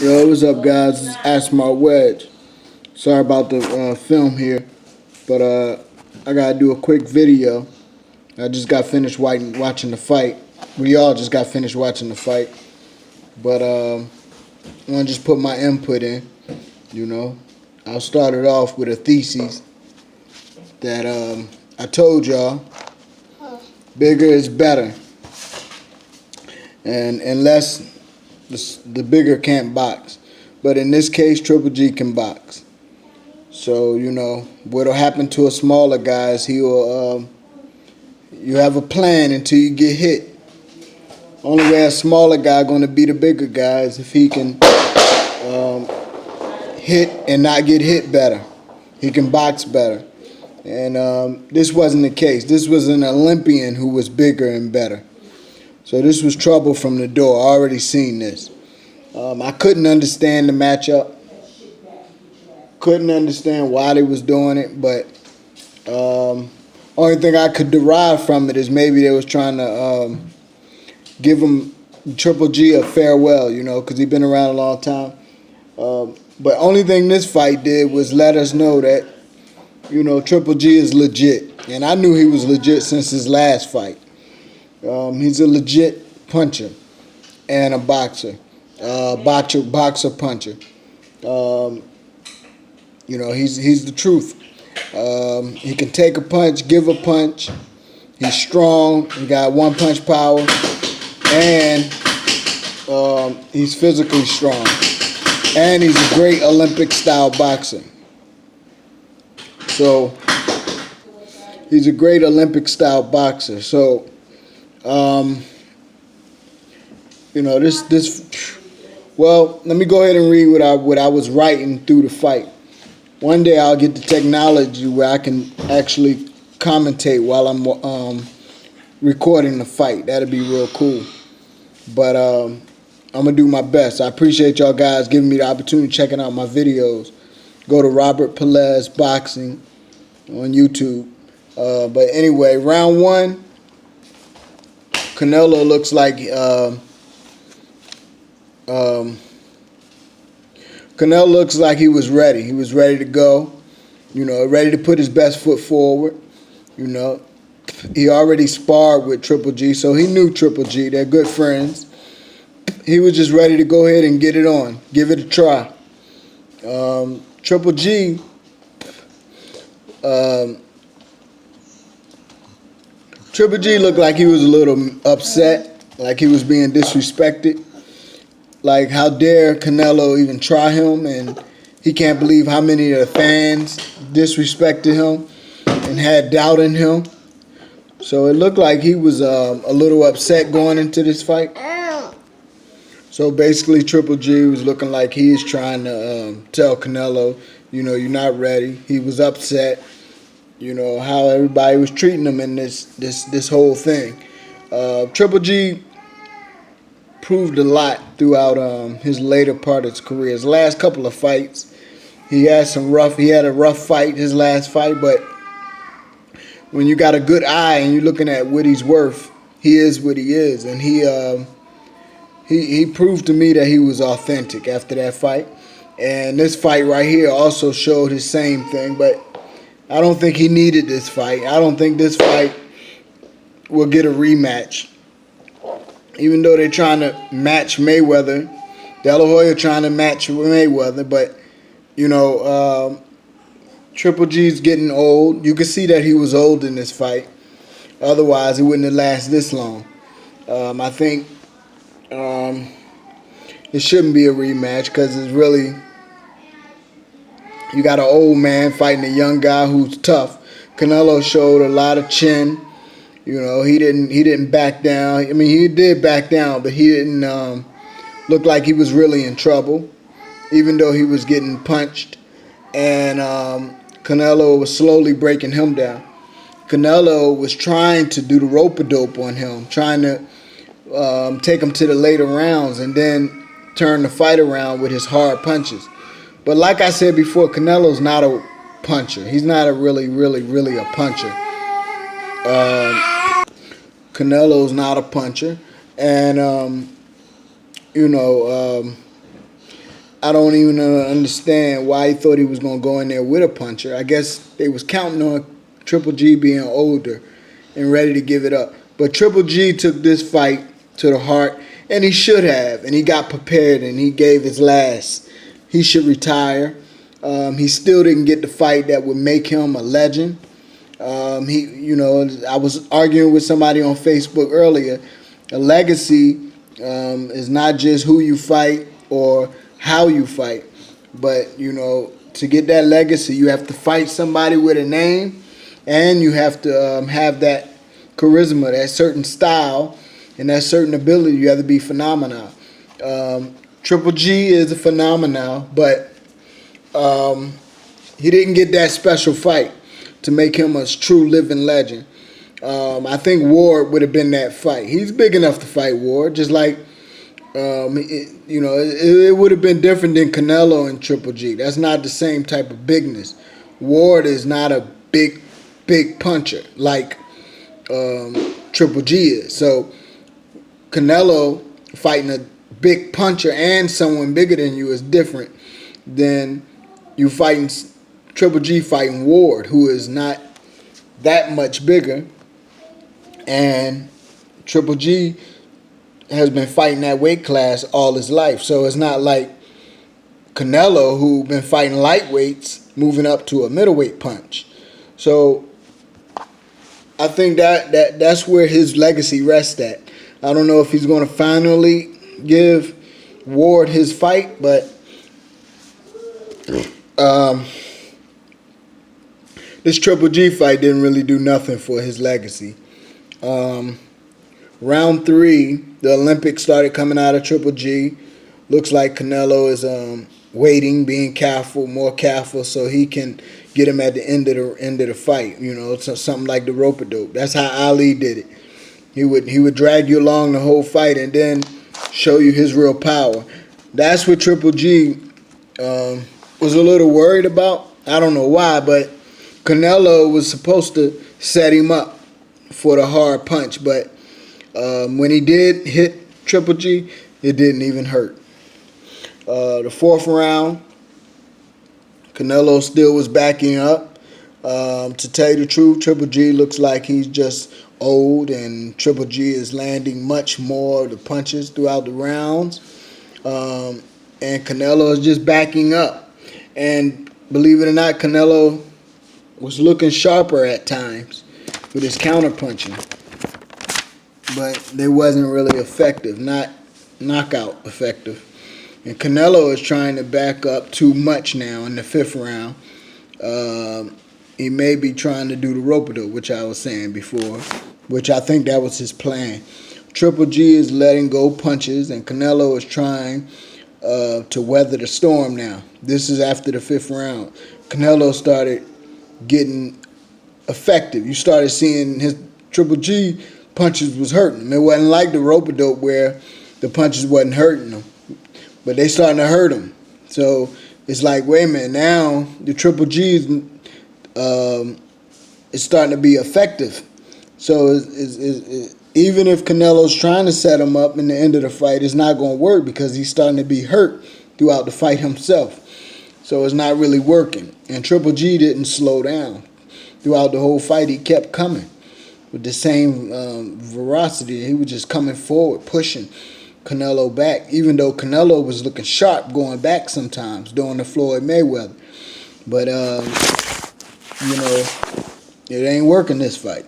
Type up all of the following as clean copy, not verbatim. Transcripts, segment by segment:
Yo, what's up, guys? It's Ask My Wedge. Sorry about the film here, but I gotta do a quick video. I just got finished watching the fight. We all just got finished watching the fight, but I want to just put my input in. You know, I'll start it off with a thesis that I told y'all: bigger is better, and unless the bigger can't box. But in this case, Triple G can box. So, you know, what'll happen to a smaller guy is you have a plan until you get hit. Only way a smaller guy going to beat a bigger guy is if he can hit and not get hit better. He can box better. And this wasn't the case. This was an Olympian who was bigger and better. So this was trouble from the door. I already seen this. I couldn't understand the matchup. Couldn't understand why they was doing it, but only thing I could derive from it is maybe they was trying to give him Triple G a farewell, you know, because he's been around a long time. But only thing this fight did was let us know that, you know, Triple G is legit. And I knew he was legit since his last fight. He's a legit puncher and a boxer. Boxer puncher. You know, he's the truth. He can take a punch, give a punch. He's strong. He got one punch power, and he's physically strong. And he's a great Olympic style boxer. So he's a great Olympic style boxer. So you know, well, let me go ahead and read what I was writing through the fight. One day I'll get the technology where I can actually commentate while I'm recording the fight. That'd be real cool. But I'm gonna do my best. I appreciate y'all guys giving me the opportunity, checking out my videos. Go to Robert Pelez Boxing on YouTube. But anyway, round one, Canelo looks like Canelo looks like he was ready. He was ready to go, you know, ready to put his best foot forward. You know, he already sparred with Triple G, so he knew Triple G. They're good friends. He was just ready to go ahead and get it on, give it a try. Triple G, Triple G looked like he was a little upset, like he was being disrespected. Like, how dare Canelo even try him, and he can't believe how many of the fans disrespected him and had doubt in him. So it looked like he was a little upset going into this fight. So basically, Triple G was looking like he is trying to tell Canelo, you know, you're not ready. He was upset, you know, how everybody was treating him in this whole thing. Triple G proved a lot throughout his later part of his career. His last couple of fights, he had a rough fight, his last fight, but when you got a good eye and you're looking at what he's worth, he is what he is. And he proved to me that he was authentic after that fight. And this fight right here also showed his same thing, but I don't think he needed this fight. I don't think this fight will get a rematch. Even though they're trying to match Mayweather, De La Hoya trying to match Mayweather, but, you know, Triple G's getting old. You can see that he was old in this fight. Otherwise, it wouldn't have lasted this long. I think it shouldn't be a rematch because it's really, you got an old man fighting a young guy who's tough. Canelo showed a lot of chin. You know, he didn't back down. I mean, he did back down, but he didn't look like he was really in trouble, even though he was getting punched. And Canelo was slowly breaking him down. Canelo was trying to do the rope-a-dope on him, trying to take him to the later rounds and then turn the fight around with his hard punches. But like I said before, Canelo's not a puncher. He's not a really a puncher. Canelo's not a puncher, and you know, I don't even understand why he thought he was going to go in there with a puncher. I guess they was counting on Triple G being older and ready to give it up. But Triple G took this fight to the heart, and he should have. And he got prepared, and he gave his last. He should retire. He still didn't get the fight that would make him a legend. I was arguing with somebody on Facebook earlier. A legacy is not just who you fight or how you fight, but to get that legacy, you have to fight somebody with a name, and you have to have that charisma, that certain style, and that certain ability. You have to be phenomenal. Triple G is a phenomenal, but he didn't get that special fight to make him a true living legend. I think Ward would have been that fight. He's big enough to fight Ward, just like it would have been different than Canelo and Triple G. That's not the same type of bigness. Ward is not a big puncher like Triple G is. So Canelo fighting a big puncher and someone bigger than you is different than you fighting Triple G fighting Ward, who is not that much bigger, and Triple G has been fighting that weight class all his life. So it's not like Canelo, who been fighting lightweights, moving up to a middleweight punch. So I think that's where his legacy rests at. I don't know if he's going to finally give Ward his fight, but this Triple G fight didn't really do nothing for his legacy. Round 3, the Olympics started coming out of Triple G. Looks like Canelo is waiting, being careful, more careful, so he can get him at the end of the fight. Something like the rope-a-dope. That's how Ali did it. He would drag you along the whole fight and then show you his real power. That's what Triple G was a little worried about. I don't know why, but Canelo was supposed to set him up for the hard punch, but when he did hit Triple G, it didn't even hurt. The 4th round, Canelo still was backing up. To tell you the truth, Triple G looks like he's just old, and Triple G is landing much more of the punches throughout the rounds. And Canelo is just backing up. And believe it or not, Canelo was looking sharper at times with his counter punching, but they wasn't really effective, not knockout effective. And Canelo is trying to back up too much now in the 5th round. He may be trying to do the rope-a-dope, which I was saying before, which I think that was his plan. Triple G is letting go punches, and Canelo is trying to weather the storm now. This is after the 5th round. Canelo started getting effective. You started seeing his Triple G punches was hurting him. It wasn't like the rope-a-dope where the punches wasn't hurting him, but they starting to hurt him. So it's like, wait a minute, now the Triple G is starting to be effective. So even if Canelo's trying to set him up in the end of the fight, it's not going to work because he's starting to be hurt throughout the fight himself. So it's not really working. And Triple G didn't slow down. Throughout the whole fight, he kept coming with the same veracity. He was just coming forward, pushing Canelo back, even though Canelo was looking sharp going back sometimes during the Floyd Mayweather. But, it ain't working this fight.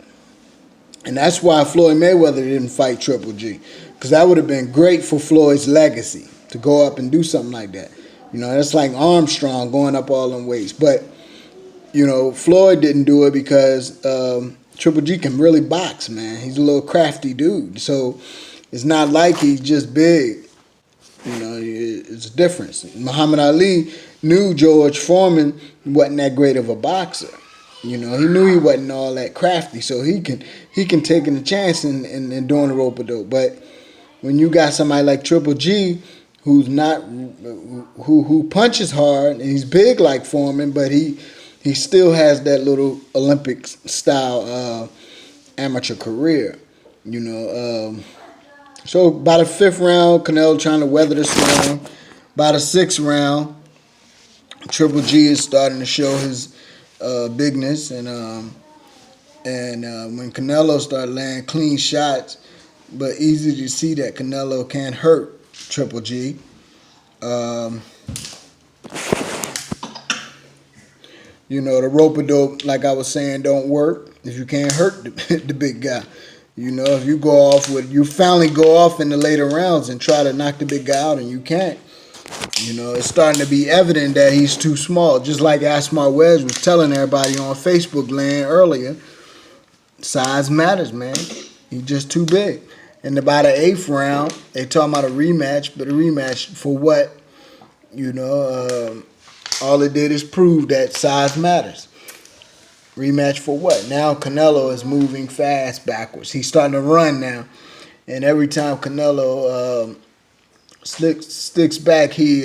And that's why Floyd Mayweather didn't fight Triple G, because that would have been great for Floyd's legacy to go up and do something like that. That's like Armstrong going up all them weights. But, Floyd didn't do it because Triple G can really box, man. He's a little crafty dude. So it's not like he's just big. It's a difference. Muhammad Ali knew George Foreman wasn't that great of a boxer. He knew he wasn't all that crafty, so he can take a chance in doing the rope-a-dope. But when you got somebody like Triple G, who punches hard, and he's big like Foreman, but he still has that little Olympic style amateur career, So by the 5th round, Canelo trying to weather the storm. By the 6th round, Triple G is starting to show his bigness, and when Canelo started landing clean shots, but easy to see that Canelo can't hurt Triple G. You know, the rope-a-dope, like I was saying, don't work if you can't hurt the big guy. You know, if you you finally go off in the later rounds and try to knock the big guy out and you can't, you know, it's starting to be evident that he's too small. Just like Alvarez was telling everybody on Facebook land earlier, size matters, man. He's just too big. And by the 8th round, they talking about a rematch, but a rematch for what? You know, all it did is prove that size matters. Rematch for what? Now Canelo is moving fast backwards. He's starting to run now. And every time Canelo sticks back, he's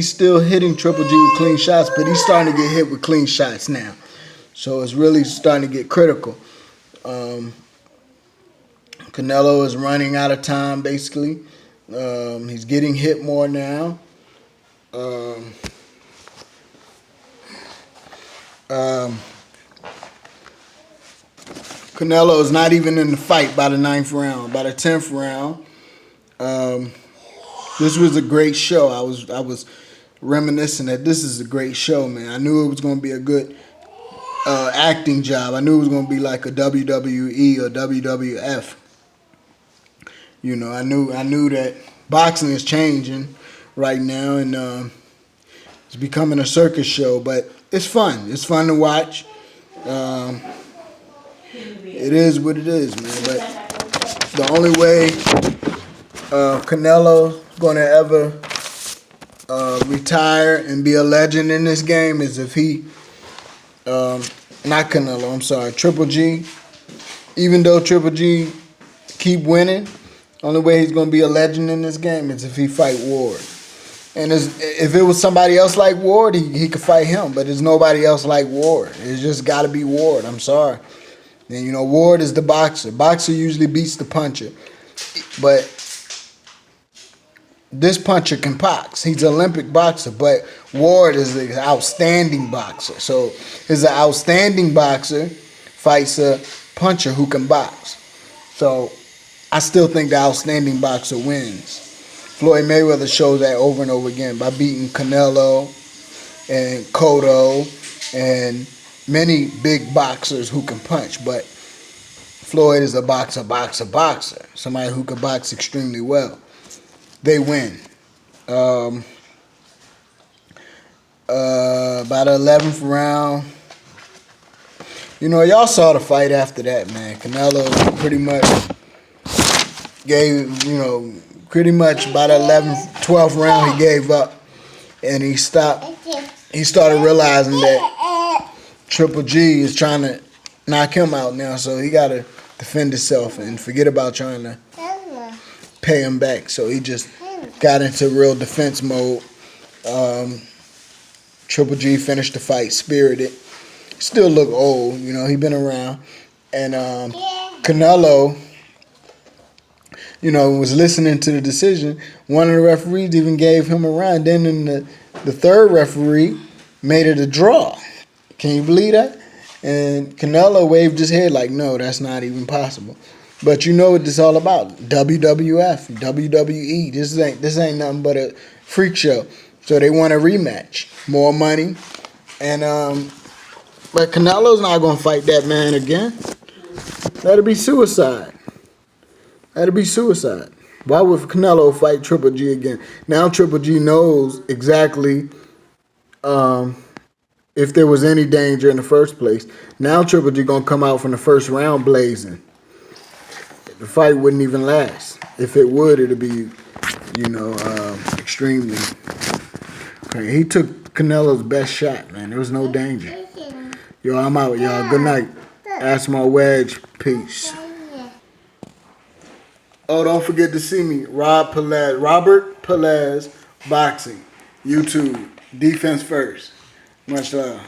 still hitting Triple G with clean shots, but he's starting to get hit with clean shots now. So it's really starting to get critical. Canelo is running out of time, basically. He's getting hit more now. Canelo is not even in the fight by the 9th round. By the 10th round, this was a great show. I was reminiscing that this is a great show, man. I knew it was going to be a good acting job. I knew it was going to be like a WWE or WWF. You know, I knew that boxing is changing right now, and it's becoming a circus show. But it's fun. It's fun to watch. It is what it is, man. But the only way Canelo's going to ever retire and be a legend in this game is if he, not Canelo, I'm sorry, Triple G. Even though Triple G keep winning, only way he's going to be a legend in this game is if he fight Ward. And if it was somebody else like Ward, he could fight him. But there's nobody else like Ward. It's just got to be Ward. I'm sorry. And, you know, Ward is the boxer. Boxer usually beats the puncher. But this puncher can box. He's an Olympic boxer. But Ward is an outstanding boxer. So he's an outstanding boxer fights a puncher who can box. So I still think the outstanding boxer wins. Floyd Mayweather shows that over and over again by beating Canelo and Cotto and many big boxers who can punch. But Floyd is a boxer. Somebody who can box extremely well. They win. By the 11th round, you know, y'all saw the fight after that, man. Canelo pretty much gave, you know, pretty much by the 11th, 12th round, he gave up. And he stopped. He started realizing that Triple G is trying to knock him out now. So he got to defend himself and forget about trying to pay him back. So he just got into real defense mode. Triple G finished the fight spirited. Still look old, you know, he been around. And Canelo, you know, was listening to the decision. One of the referees even gave him a round. Then in the third referee made it a draw. Can you believe that? And Canelo waved his head like, no, that's not even possible. But you know what this is all about. WWF, WWE. This ain't nothing but a freak show. So they want a rematch. More money. And but Canelo's not going to fight that man again. That'll be suicide. That'll be suicide. Why would Canelo fight Triple G again? Now Triple G knows exactly if there was any danger in the first place. Now Triple G going to come out from the first round blazing. The fight wouldn't even last. If it would, it'd be, you know, extremely. Okay, he took Canelo's best shot, man. There was no danger. Yo, I'm out, y'all. Good night. Ask my wedge. Peace. Oh, don't forget to see me. Robert Pelez Boxing. YouTube. Defense first. Much love.